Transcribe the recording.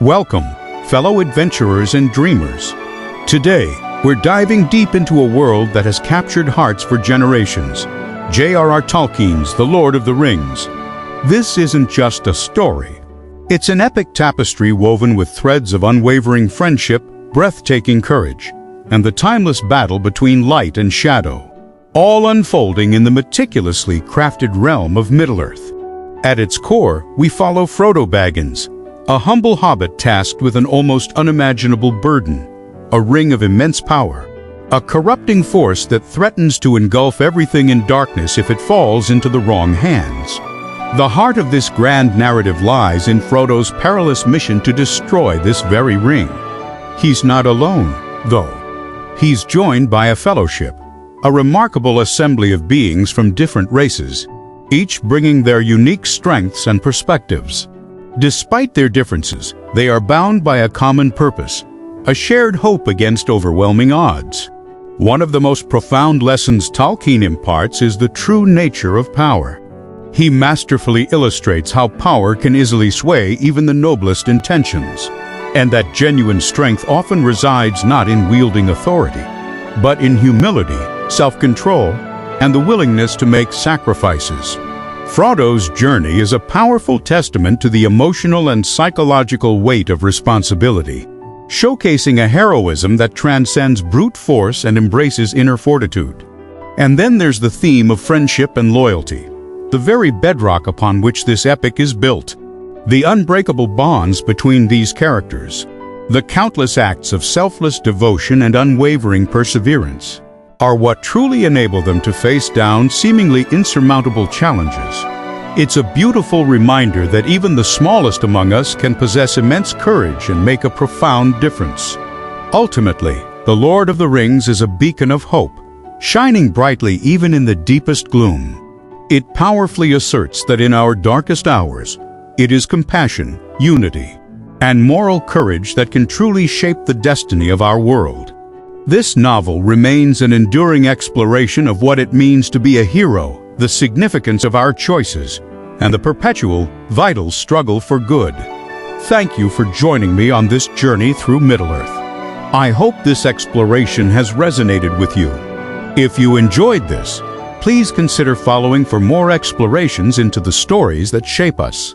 Welcome, fellow adventurers and dreamers. Today, we're diving deep into a world that has captured hearts for generations. J.R.R. Tolkien's The Lord of the Rings. This isn't just a story. It's an epic tapestry woven with threads of unwavering friendship, breathtaking courage, and the timeless battle between light and shadow, all unfolding in the meticulously crafted realm of Middle-earth. At its core, we follow Frodo Baggins, a humble hobbit tasked with an almost unimaginable burden, a ring of immense power, a corrupting force that threatens to engulf everything in darkness if it falls into the wrong hands. The heart of this grand narrative lies in Frodo's perilous mission to destroy this very ring. He's not alone, though. He's joined by a fellowship, a remarkable assembly of beings from different races, each bringing their unique strengths and perspectives. Despite their differences, they are bound by a common purpose, a shared hope against overwhelming odds. One of the most profound lessons Tolkien imparts is the true nature of power. He masterfully illustrates how power can easily sway even the noblest intentions, and that genuine strength often resides not in wielding authority, but in humility, self-control, and the willingness to make sacrifices. Frodo's journey is a powerful testament to the emotional and psychological weight of responsibility, showcasing a heroism that transcends brute force and embraces inner fortitude. And then there's the theme of friendship and loyalty, the very bedrock upon which this epic is built. The unbreakable bonds between these characters, the countless acts of selfless devotion and unwavering perseverance, are what truly enable them to face down seemingly insurmountable challenges. It's a beautiful reminder that even the smallest among us can possess immense courage and make a profound difference. Ultimately, The Lord of the Rings is a beacon of hope, shining brightly even in the deepest gloom. It powerfully asserts that in our darkest hours, it is compassion, unity, and moral courage that can truly shape the destiny of our world. This novel remains an enduring exploration of what it means to be a hero, the significance of our choices, and the perpetual, vital struggle for good. Thank you for joining me on this journey through Middle-earth. I hope this exploration has resonated with you. If you enjoyed this, please consider following for more explorations into the stories that shape us.